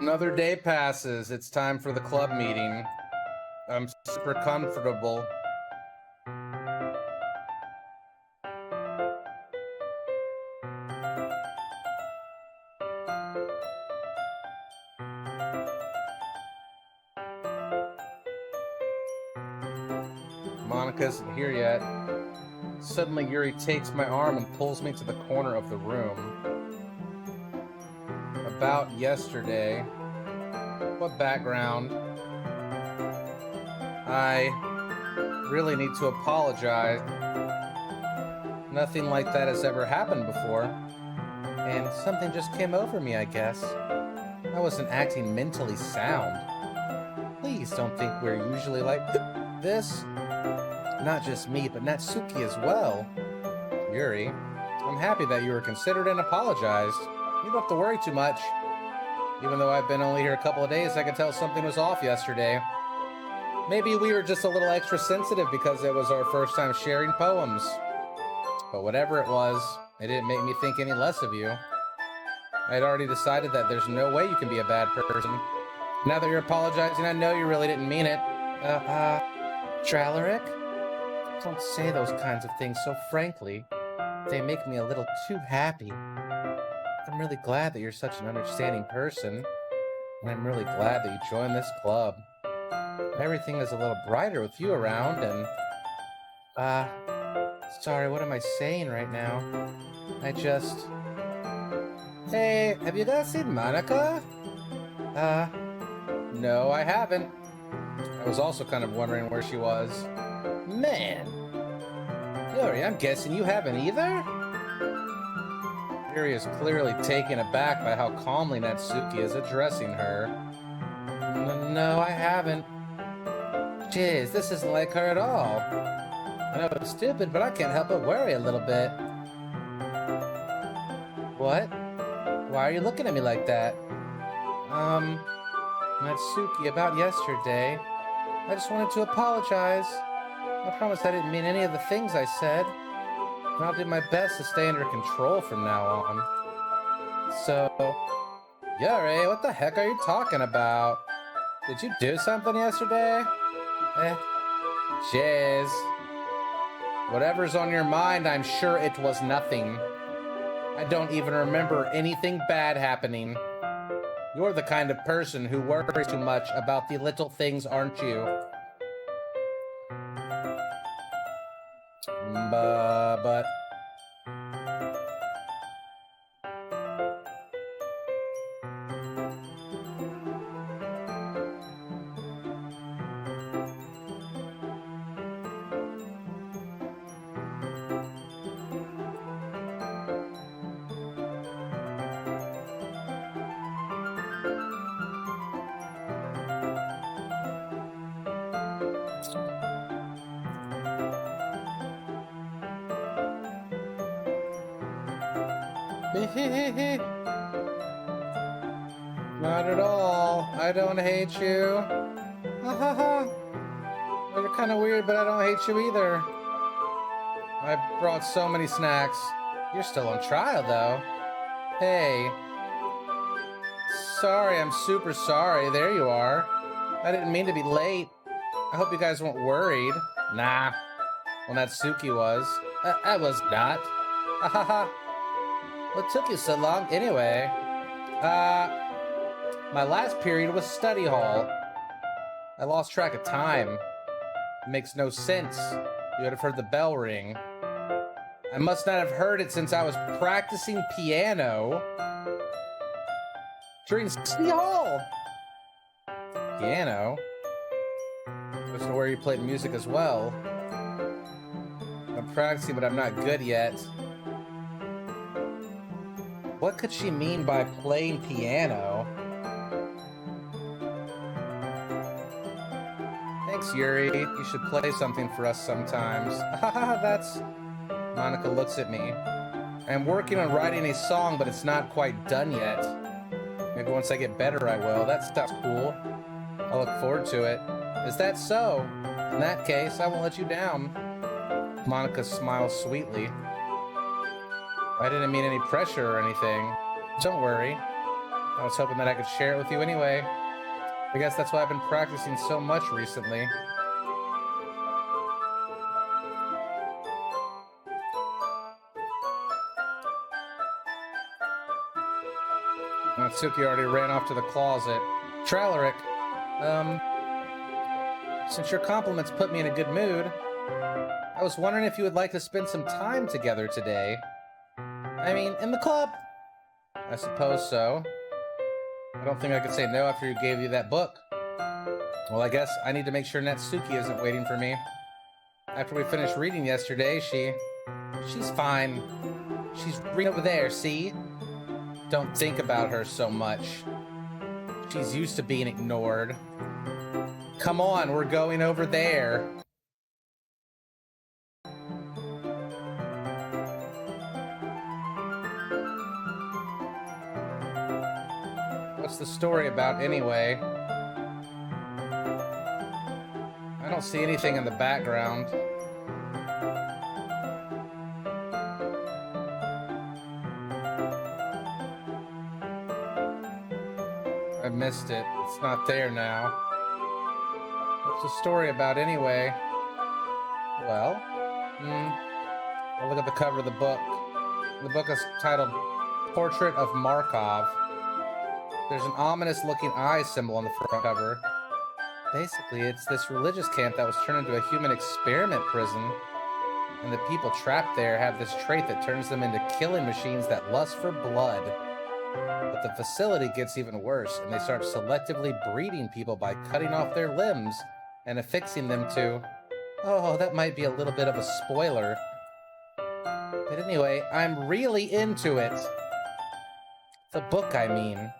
Another day passes. It's time for the club meeting. I'm super comfortable. Monica isn't here yet. Suddenly, Yuri takes my arm and pulls me to the corner of the room. About yesterday. What background? I really need to apologize. Nothing like that has ever happened before. And something just came over me, I guess. I wasn't acting mentally sound. Please don't think we're usually like this. Not just me, but Natsuki as well. Yuri, I'm happy that you were considered and apologized. You don't have to worry too much. Even though I've been only here a couple of days, I could tell something was off yesterday. Maybe we were just a little extra sensitive because it was our first time sharing poems. But whatever it was, it didn't make me think any less of you. I had already decided that there's no way you can be a bad person. Now that you're apologizing, I know you really didn't mean it. Tralaric? Don't say those kinds of things so frankly. They make me a little too happy. I'm really glad that you're such an understanding person, and I'm really glad that you joined this club. Everything is a little brighter with you around, and... sorry, what am I saying right now? Hey, have you guys seen Monica? No, I haven't. I was also kind of wondering where she was. Man! Yuri, I'm guessing you haven't either? Yuri is clearly taken aback by how calmly Natsuki is addressing her. No, I haven't. Jeez, this isn't like her at all. I know it's stupid, but I can't help but worry a little bit. What? Why are you looking at me like that? Natsuki, about yesterday. I just wanted to apologize. I promise I didn't mean any of the things I said. And I'll do my best to stay under control from now on. So, Yuri, what the heck are you talking about? Did you do something yesterday? Jeez. Whatever's on your mind, I'm sure it was nothing. I don't even remember anything bad happening. You're the kind of person who worries too much about the little things, aren't you? But... Not at all. I don't hate you. Ha ha ha. You're kind of weird, but I don't hate you either. I brought so many snacks. You're still on trial, though. Hey. Sorry, I'm super sorry. There you are. I didn't mean to be late. I hope you guys weren't worried. Nah. Well, Natsuki was. I was not. Ha ha ha. What took you so long anyway? My last period was study hall. I lost track of time. It makes no sense. You would have heard the bell ring. I must not have heard it since I was practicing piano during study hall. Piano? That's where you played music as well. I'm practicing, but I'm not good yet. What could she mean by playing piano? Thanks, Yuri. You should play something for us sometimes. Haha, that's... Monica looks at me. I'm working on writing a song, but it's not quite done yet. Maybe once I get better, I will. That stuff's cool. I look forward to it. Is that so? In that case, I won't let you down. Monica smiles sweetly. I didn't mean any pressure or anything. Don't worry. I was hoping that I could share it with you anyway. I guess that's why I've been practicing so much recently. Natsuki already ran off to the closet. Tralaric, since your compliments put me in a good mood, I was wondering if you would like to spend some time together today. I mean, in the club? I suppose so. I don't think I could say no after you gave you that book. Well, I guess I need to make sure Natsuki isn't waiting for me. After we finished reading yesterday, she's fine. She's reading over there, see? Don't think about her so much. She's used to being ignored. Come on, we're going over there. What's the story about anyway? I don't see anything in the background. I missed it. It's not there now. What's the story about anyway? Well, I'll look at the cover of the book. The book is titled Portrait of Markov. There's an ominous looking eye symbol on the front cover. Basically, it's this religious camp that was turned into a human experiment prison. And the people trapped there have this trait that turns them into killing machines that lust for blood. But the facility gets even worse, and they start selectively breeding people by cutting off their limbs and affixing them to... Oh, that might be a little bit of a spoiler. But anyway, I'm really into it. The book, I mean.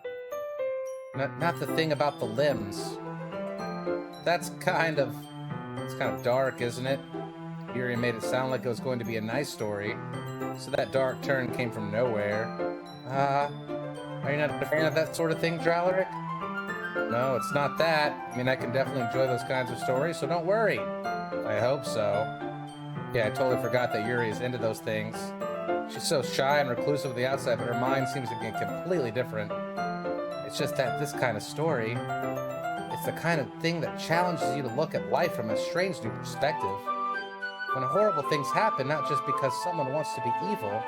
Not the thing about the limbs. It's kind of dark, isn't it? Yuri made it sound like it was going to be a nice story, so that dark turn came from nowhere. Are you not a fan of that sort of thing, Dralaric? No, it's not that. I mean, I can definitely enjoy those kinds of stories, so don't worry. I hope so. Yeah, I totally forgot that Yuri is into those things. She's so shy and reclusive on the outside, but her mind seems to be completely different. It's just that this kind of story, it's the kind of thing that challenges you to look at life from a strange new perspective. When horrible things happen, not just because someone wants to be evil,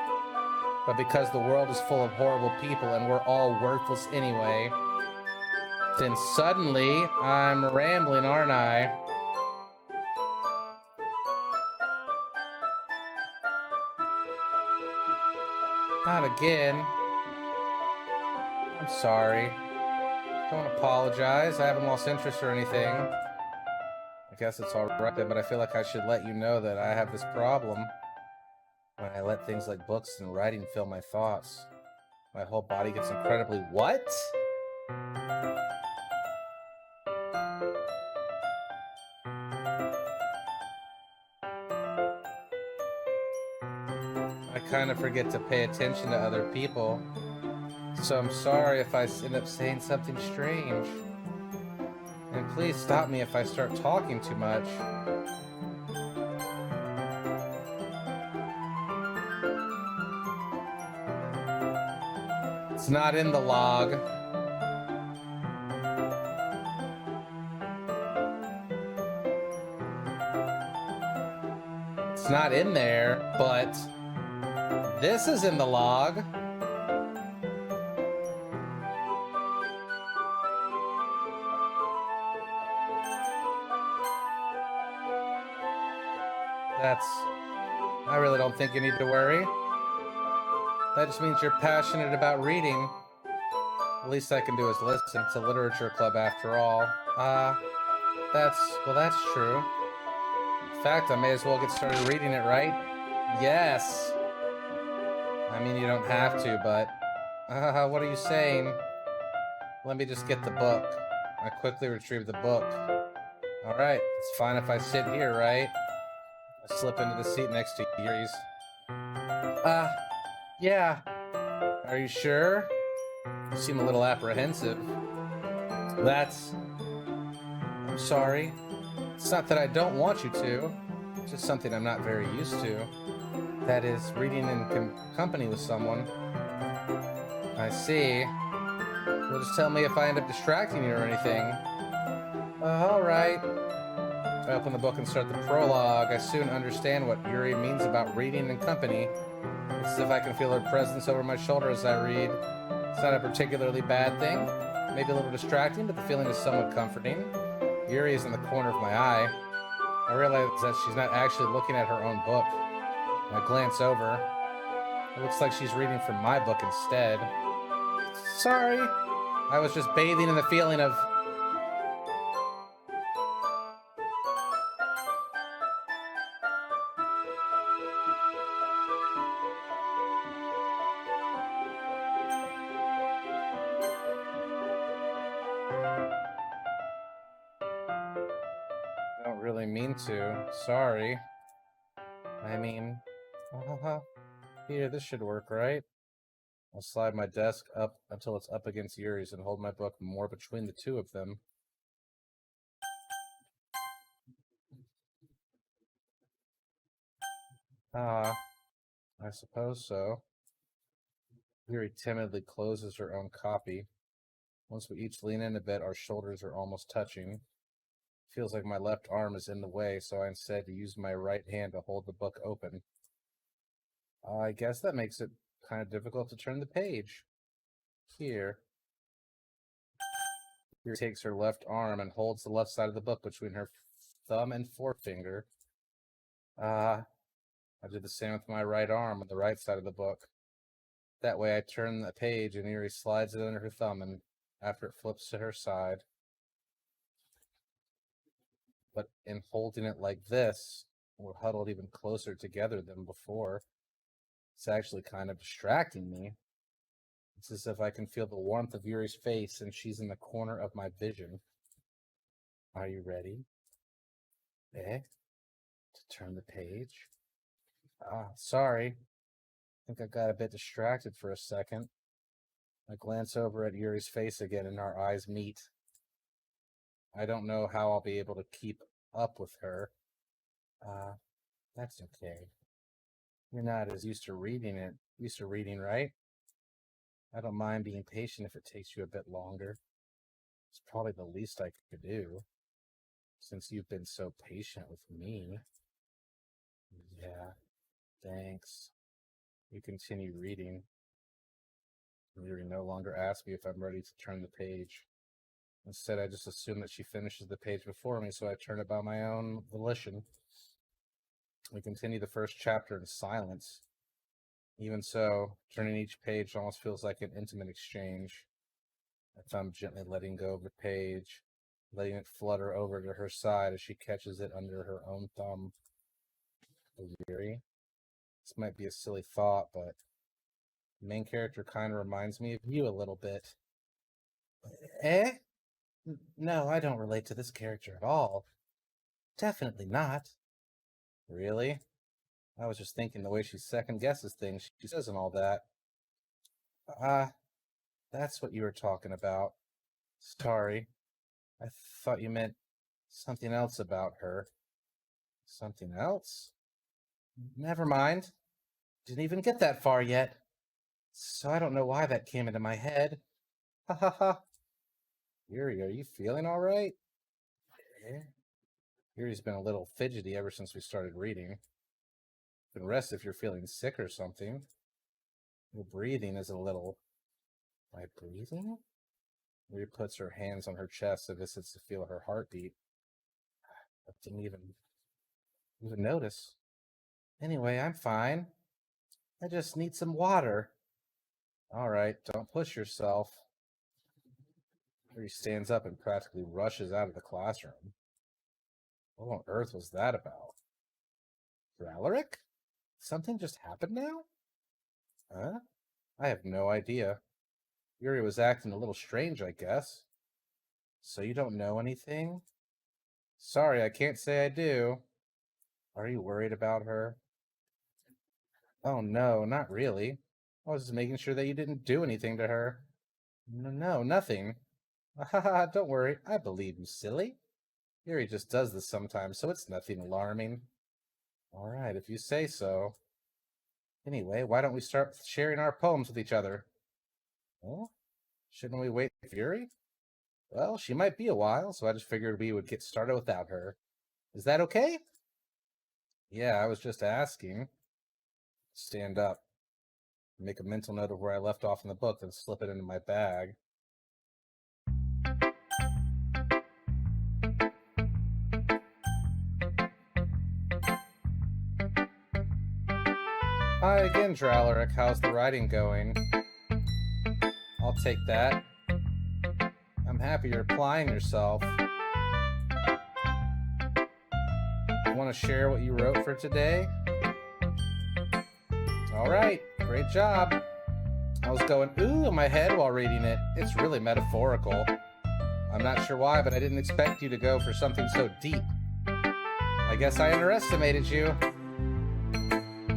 but because the world is full of horrible people and we're all worthless anyway. Then suddenly, I'm rambling, aren't I? Not again. I'm sorry. Don't apologize. I haven't lost interest or anything. I guess it's alright, but I feel like I should let you know that I have this problem. When I let things like books and writing fill my thoughts, my whole body gets incredibly... What? I kind of forget to pay attention to other people. So I'm sorry if I end up saying something strange. And please stop me if I start talking too much. It's not in the log. It's not in there, but this is in the log. I really don't think you need to worry. That just means you're passionate about reading. The least I can do is listen. It's a literature club after all. That's true. In fact, I may as well get started reading it, right? Yes! I mean, you don't have to, but... what are you saying? Let me just get the book. I quickly retrieve the book. Alright, it's fine if I sit here, right? I slip into the seat next to Yuri's. Yeah. Are you sure? You seem a little apprehensive. I'm sorry. It's not that I don't want you to. It's just something I'm not very used to. That is, reading in company with someone. I see. Well, just tell me if I end up distracting you or anything. Alright. I open the book and start the prologue. I soon understand what Yuri means about reading in company. It's as if I can feel her presence over my shoulder as I read. It's not a particularly bad thing. Maybe a little distracting, but the feeling is somewhat comforting. Yuri is in the corner of my eye. I realize that she's not actually looking at her own book. I glance over. It looks like she's reading from my book instead. Sorry. I was just bathing in the feeling of... I don't really mean to. Sorry. I mean... Here, this should work, right? I'll slide my desk up until it's up against Yuri's and hold my book more between the two of them. I suppose so. Yuri timidly closes her own copy. Once we each lean in a bit, our shoulders are almost touching. Feels like my left arm is in the way, so I instead use my right hand to hold the book open. I guess that makes it kind of difficult to turn the page. Here. Yuri takes her left arm and holds the left side of the book between her thumb and forefinger. I do the same with my right arm on the right side of the book. That way I turn the page and Yuri slides it under her thumb, and after it flips to her side. But in holding it like this, we're huddled even closer together than before. It's actually kind of distracting me. It's as if I can feel the warmth of Yuri's face and she's in the corner of my vision. Are you ready? To turn the page? Sorry. I think I got a bit distracted for a second. I glance over at Yuri's face again and our eyes meet. I don't know how I'll be able to keep up with her. That's okay. You're not as used to reading, right? I don't mind being patient if it takes you a bit longer. It's probably the least I could do, since you've been so patient with me. Yeah, thanks. You continue reading. Yuri no longer asks me if I'm ready to turn the page. Instead, I just assume that she finishes the page before me, so I turn it by my own volition. We continue the first chapter in silence. Even so, turning each page almost feels like an intimate exchange. My thumb gently letting go of the page, letting it flutter over to her side as she catches it under her own thumb. Yuri? This might be a silly thought, but the main character kind of reminds me of you a little bit. No, I don't relate to this character at all. Definitely not. Really? I was just thinking the way she second guesses things she says and all that. That's what you were talking about. Sorry. I thought you meant something else about her. Something else? Never mind. Didn't even get that far yet. So I don't know why that came into my head. Ha ha ha. Yuri, are you feeling all right? Yuri's been a little fidgety ever since we started reading. You can rest if you're feeling sick or something. Your breathing is a little... My breathing? Yuri puts her hands on her chest as if to feel her heartbeat. I didn't even notice. Anyway, I'm fine. I just need some water. All right, don't push yourself. Yuri stands up and practically rushes out of the classroom. What on earth was that about? Ralaric? Something just happened now? Huh? I have no idea. Yuri was acting a little strange, I guess. So you don't know anything? Sorry, I can't say I do. Are you worried about her? Oh no, not really. I was just making sure that you didn't do anything to her. No, nothing. Haha, don't worry, I believe you, silly. Yuri just does this sometimes, so it's nothing alarming. Alright, if you say so. Anyway, why don't we start sharing our poems with each other? Huh? Shouldn't we wait for Yuri? Well, she might be a while, so I just figured we would get started without her. Is that okay? Yeah, I was just asking. Stand up. Make a mental note of where I left off in the book, then slip it into my bag. Hi again, Draleric. How's the writing going? I'll take that. I'm happy you're applying yourself. Want to share what you wrote for today? Alright, great job. I was going ooh in my head while reading it. It's really metaphorical. I'm not sure why, but I didn't expect you to go for something so deep. I guess I underestimated you.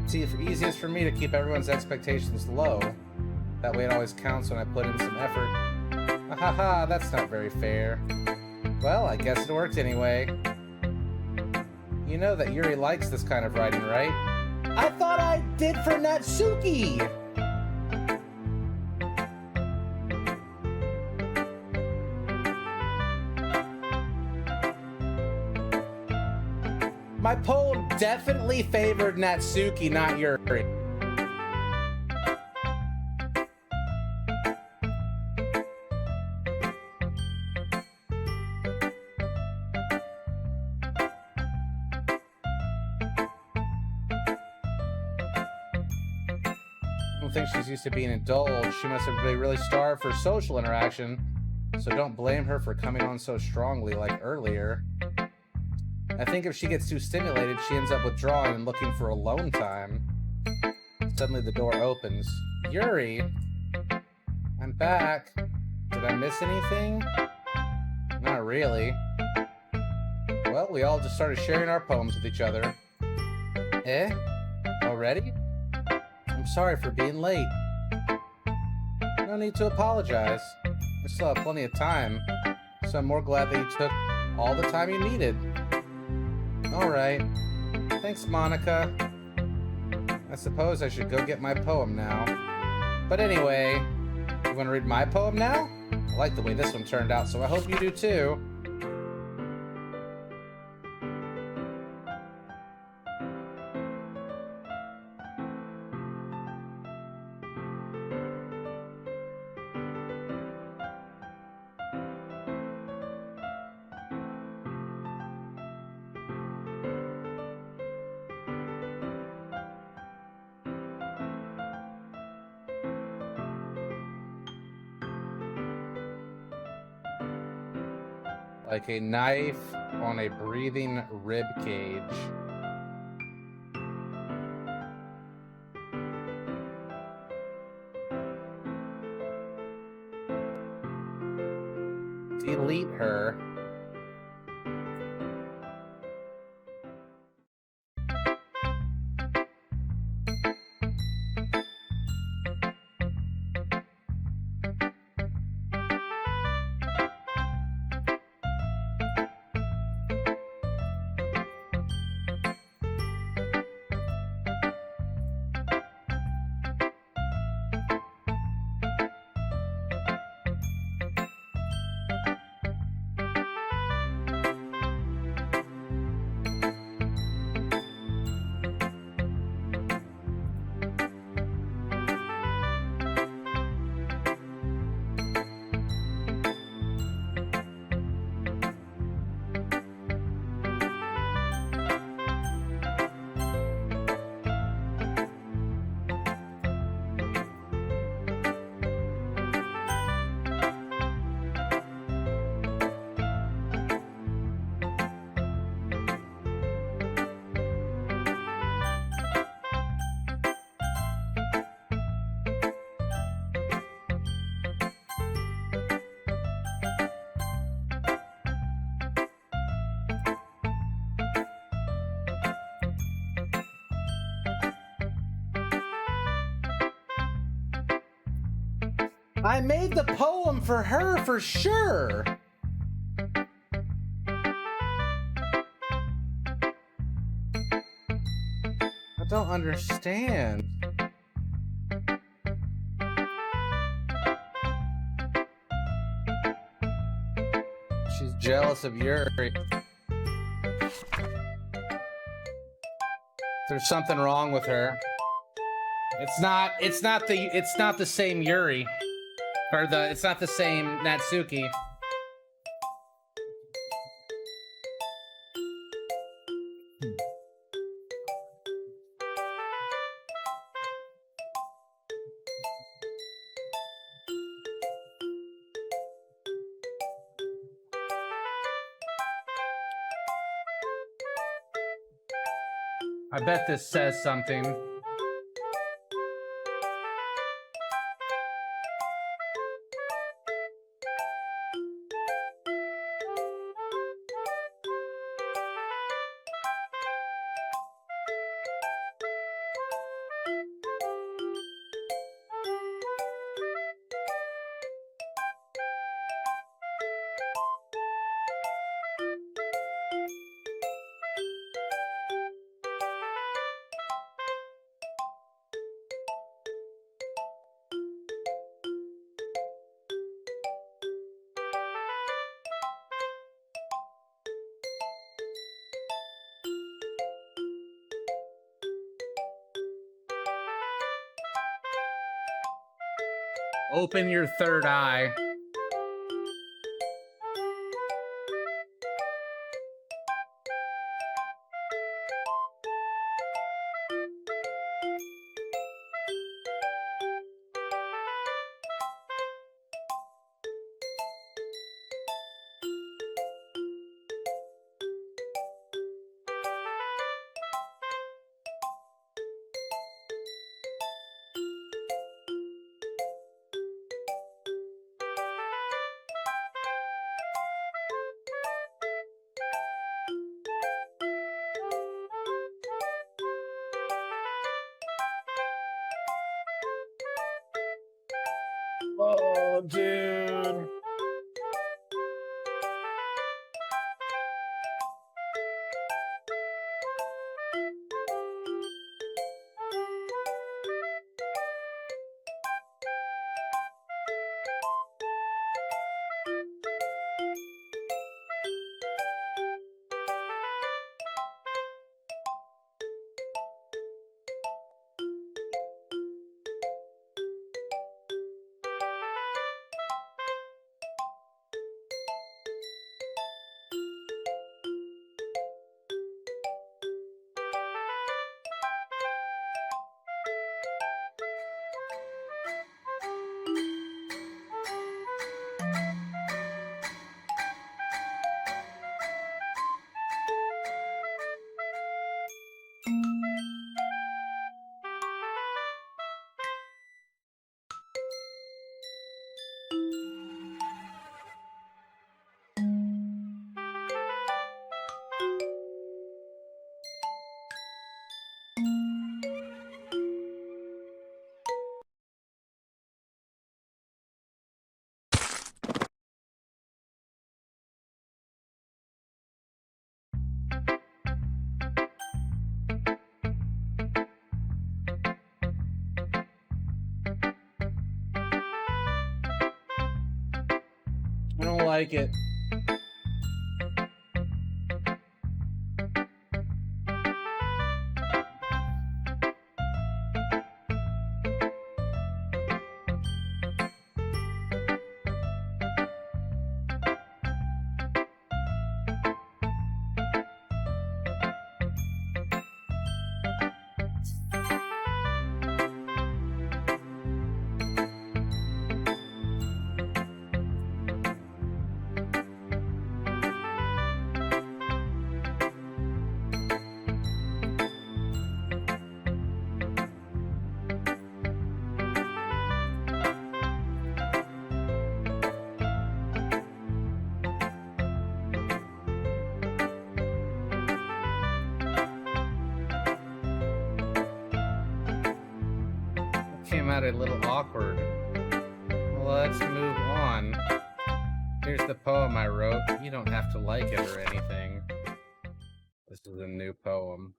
See, it's easiest for me to keep everyone's expectations low. That way it always counts when I put in some effort. Haha, that's not very fair. Well, I guess it worked anyway. You know that Yuri likes this kind of writing, right? I thought I did for Natsuki! My poem definitely favored Natsuki, not Yuri. I don't think she's used to being indulged. She must have been really starved for social interaction, so don't blame her for coming on so strongly like earlier. I think if she gets too stimulated, she ends up withdrawing and looking for alone time. Suddenly the door opens. Yuri! I'm back. Did I miss anything? Not really. Well, we all just started sharing our poems with each other. Eh? Already? I'm sorry for being late. No need to apologize. We still have plenty of time, so I'm more glad that you took all the time you needed. Alright. Thanks, Monica. I suppose I should go get my poem now. But anyway, you want to read my poem now? I like the way this one turned out, so I hope you do too. Like a knife on a breathing rib cage. Delete her. I made the poem for her for sure. I don't understand. jealous of Yuri. There's something wrong with her. It's not the same Yuri. Or it's not the same Natsuki. I bet this says something. Open your third eye. Oh, dude. I don't like it. Came out a little awkward. Let's move on. Here's the poem I wrote. You don't have to like it or anything. This is a new poem.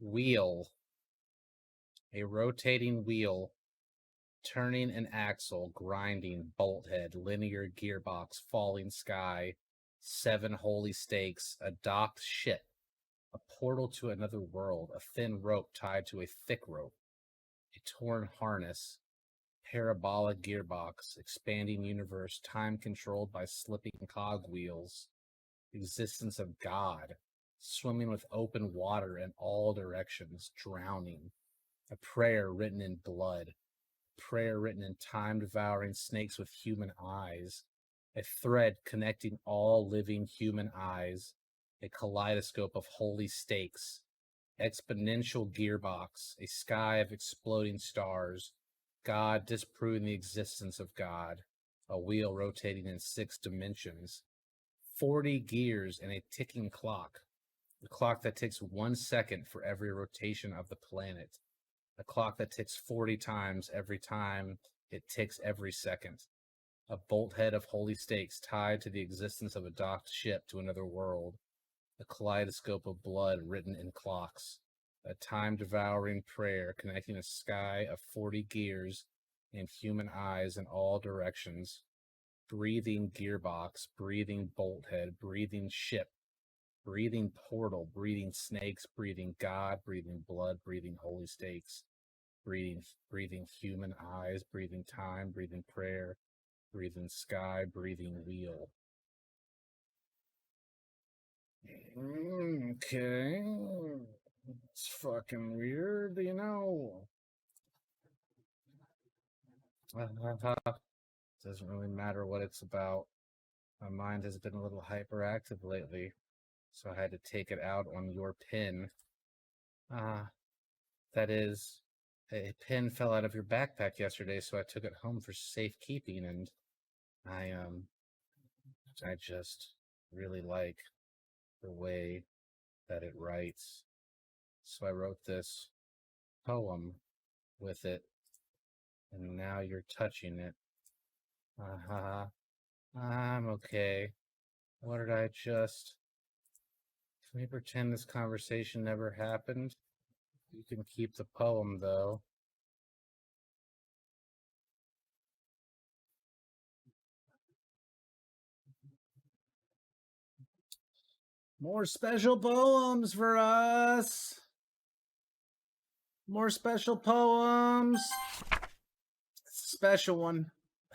Wheel. A rotating wheel. Turning an axle, grinding, bolt head, linear gearbox, falling sky. 7 holy stakes, a docked ship, a portal to another world, a thin rope tied to a thick rope, a torn harness, parabolic gearbox, expanding universe, time controlled by slipping cogwheels, existence of God, swimming with open water in all directions, drowning, a prayer written in blood, prayer written in time-devouring snakes with human eyes, a thread connecting all living human eyes, a kaleidoscope of holy stakes, exponential gearbox, a sky of exploding stars, God disproving the existence of God, a wheel rotating in 6 dimensions, 40 gears and a ticking clock, a clock that ticks 1 second for every rotation of the planet, a clock that ticks 40 times every time it ticks every second, a bolt head of holy stakes tied to the existence of a docked ship to another world, a kaleidoscope of blood written in clocks, a time-devouring prayer connecting a sky of 40 gears and human eyes in all directions, breathing gearbox, breathing bolt head, breathing ship, breathing portal, breathing snakes, breathing God, breathing blood, breathing holy stakes, breathing human eyes, breathing time, breathing prayer, breathing sky, breathing wheel. Okay. It's fucking weird, you know. Doesn't really matter what it's about. My mind has been a little hyperactive lately, so I had to take it out on your pin. That is, a pin fell out of your backpack yesterday, so I took it home for safekeeping, and I just really like the way that it writes. So I wrote this poem with it, and now you're touching it. I'm okay. What did I just... Can we pretend this conversation never happened? You can keep the poem, though. More special poems for us! More special poems! It's a special one.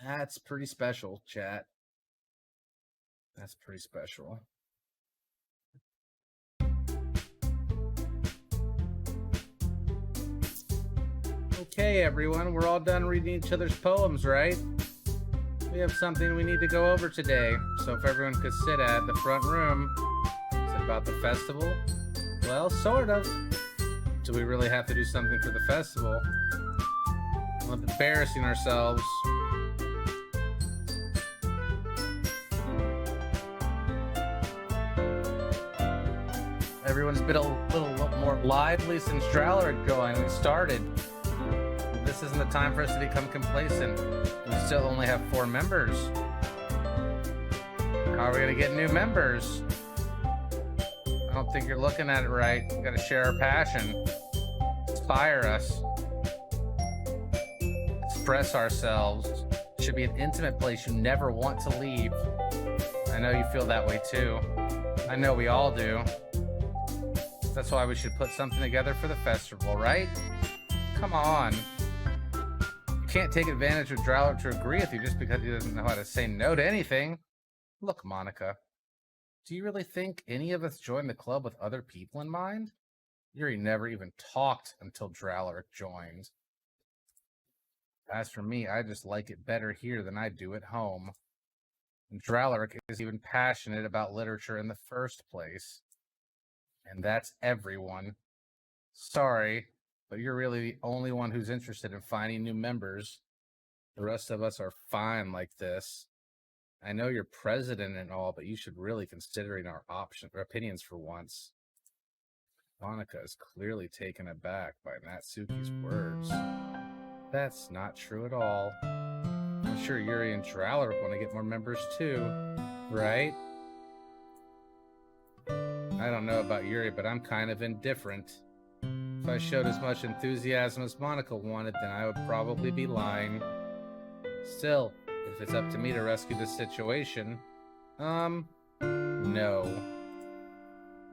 That's pretty special, chat. That's pretty special. Okay, everyone, we're all done reading each other's poems, right? We have something we need to go over today, so if everyone could sit at the front room. Is it about the festival? Well, sort of. Do we really have to do something for the festival? We're embarrassing ourselves. Everyone's been a little more lively since Drowler joined. We started. This isn't the time for us to become complacent. We still only have 4 members. How are we going to get new members? I don't think you're looking at it right. We got to share our passion. Inspire us. Express ourselves. It should be an intimate place you never want to leave. I know you feel that way too. I know we all do. That's why we should put something together for the festival, right? Come on. You can't take advantage of Drowler to agree with you just because he doesn't know how to say no to anything. Look, Monica, do you really think any of us joined the club with other people in mind? Yuri never even talked until Drowler joined. As for me, I just like it better here than I do at home. And Drowler is even passionate about literature in the first place. And that's everyone. Sorry, but you're really the only one who's interested in finding new members. The rest of us are fine like this. I know you're president and all, but you should really consider our opinions for once. Monica is clearly taken aback by Natsuki's words. That's not true at all. I'm sure Yuri and Drowler want to get more members too, right? I don't know about Yuri, but I'm kind of indifferent. If I showed as much enthusiasm as Monica wanted, then I would probably be lying. Still, if it's up to me to rescue this situation, No.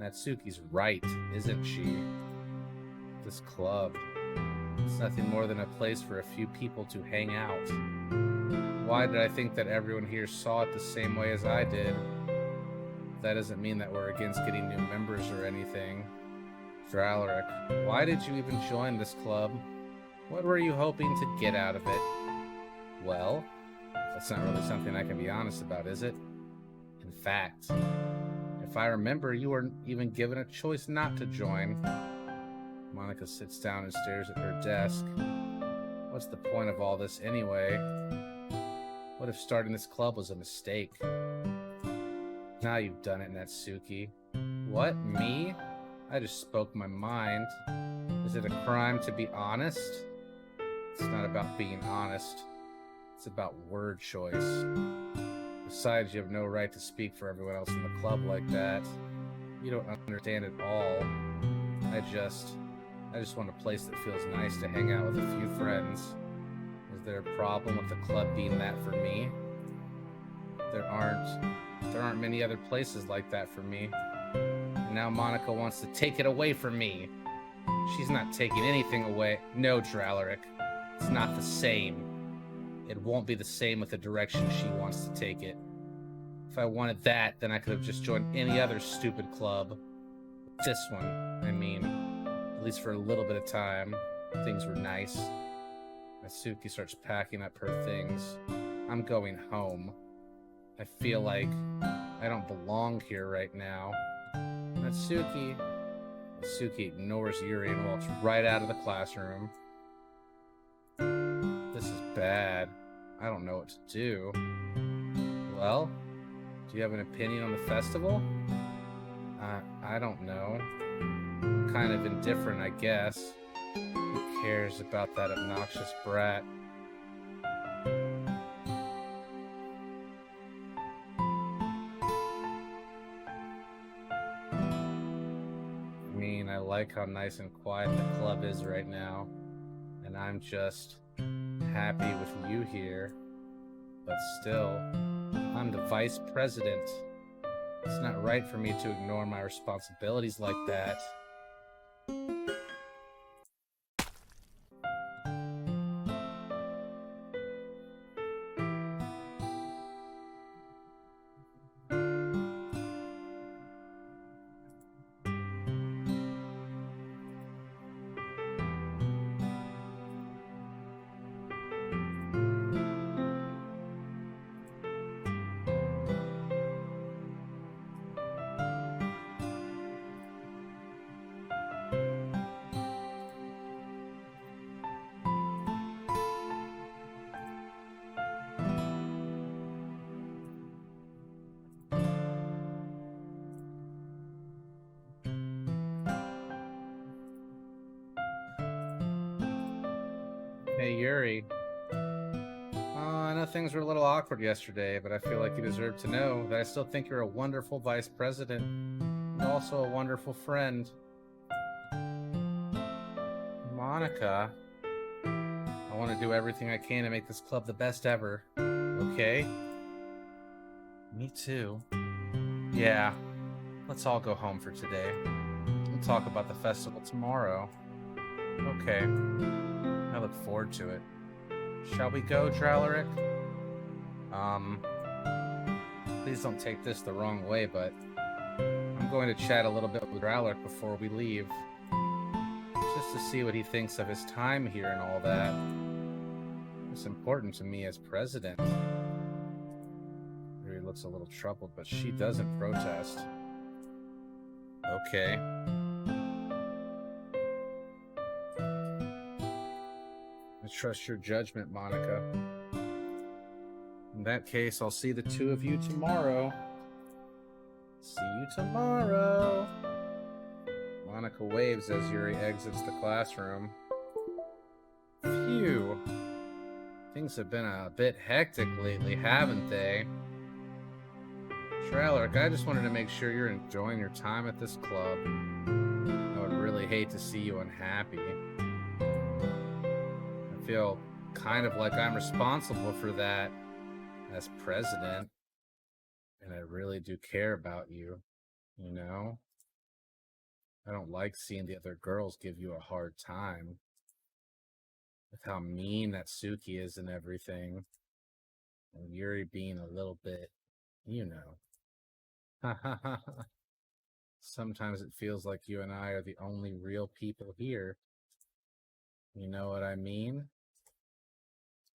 Natsuki's right, isn't she? This club, it's nothing more than a place for a few people to hang out. Why did I think that everyone here saw it the same way as I did? That doesn't mean that we're against getting new members or anything. Dralaric, why did you even join this club? What were you hoping to get out of it? Well, that's not really something I can be honest about, is it? In fact, if I remember, you weren't even given a choice not to join. Monica sits down and stares at her desk. What's the point of all this anyway? What if starting this club was a mistake? Now you've done it, Natsuki. What? Me? I just spoke my mind. Is it a crime to be honest? It's not about being honest. It's about word choice. Besides, you have no right to speak for everyone else in the club like that. You don't understand at all. I just want a place that feels nice to hang out with a few friends. Is there a problem with the club being that for me? There aren't many other places like that for me. And now Monica wants to take it away from me. She's not taking anything away. No, Dralaric. It's not the same. It won't be the same with the direction she wants to take it. If I wanted that, then I could have just joined any other stupid club. This one, I mean, at least for a little bit of time, things were nice. Natsuki starts packing up her things. I'm going home. I feel like I don't belong here right now. Natsuki ignores Yuri and walks right out of the classroom. This is bad. I don't know what to do. Well, do you have an opinion on the festival? I don't know. I'm kind of indifferent, I guess. Who cares about that obnoxious brat? I mean, I like how nice and quiet the club is right now, and I'm just happy with you here. But still, I'm the vice president. It's not right for me to ignore my responsibilities like that. Hey, Yuri. I know things were a little awkward yesterday, but I feel like you deserve to know that I still think you're a wonderful vice president and also a wonderful friend. Monica, I want to do everything I can to make this club the best ever. Okay? Me too. Yeah, let's all go home for today. We'll talk about the festival tomorrow. Okay. I look forward to it. Shall we go, Dralaric? Please don't take this the wrong way, but I'm going to chat a little bit with Dralaric before we leave. Just to see what he thinks of his time here and all that. It's important to me as president. He looks a little troubled, but she doesn't protest. Okay. I trust your judgment, Monica. In that case, I'll see the two of you tomorrow. See you tomorrow. Monica waves as Yuri exits the classroom. Phew. Things have been a bit hectic lately, haven't they? Dralaric, I just wanted to make sure you're enjoying your time at this club. I would really hate to see you unhappy. I feel kind of like I'm responsible for that as president. And I really do care about you, you know? I don't like seeing the other girls give you a hard time with how mean that Suki is and everything. And Yuri being a little bit, you know. Sometimes it feels like you and I are the only real people here. You know what I mean?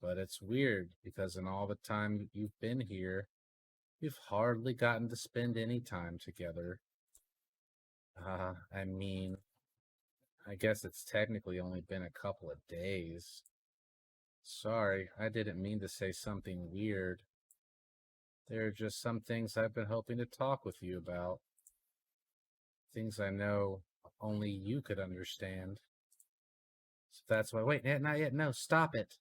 But it's weird because in all the time you've been here, you've hardly gotten to spend any time together. I mean, I guess it's technically only been a couple of days. Sorry, I didn't mean to say something weird. There are just some things I've been hoping to talk with you about. Things I know only you could understand. So that's why. Wait, not yet. No, stop it.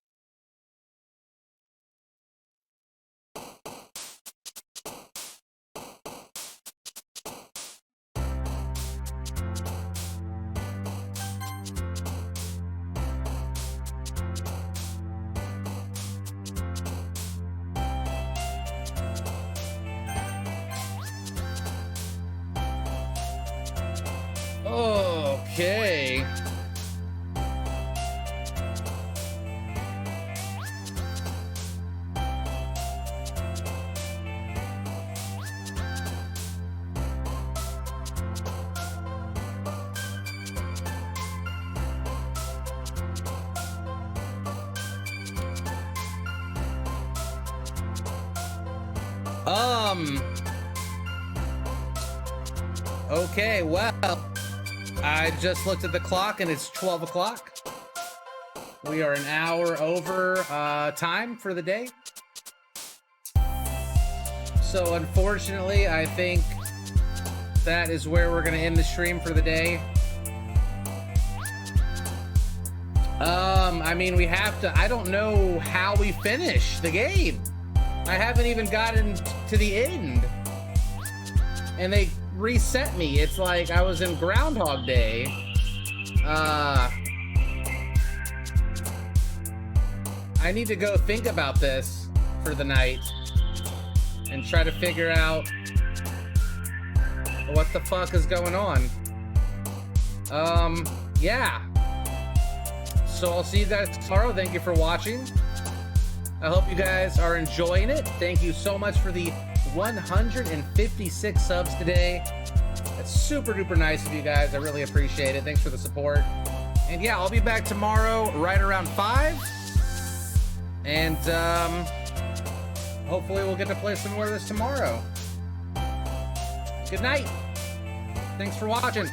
Okay. Okay, well, I just looked at the clock and it's 12 o'clock. We are an hour over time for the day. So unfortunately, I think that is where we're gonna end the stream for the day. I mean, we have to, I don't know how we finish the game. I haven't even gotten to the end. And they reset me. It's like I was in Groundhog Day. I need to go think about this for the night and try to figure out what the fuck is going on. Yeah. So I'll see you guys tomorrow. Thank you for watching. I hope you guys are enjoying it. Thank you so much for the 156 subs today. That's super duper nice of you guys. I really appreciate it. Thanks for the support. And yeah, I'll be back tomorrow right around 5. And hopefully we'll get to play some more of this tomorrow. Good night. Thanks for watching.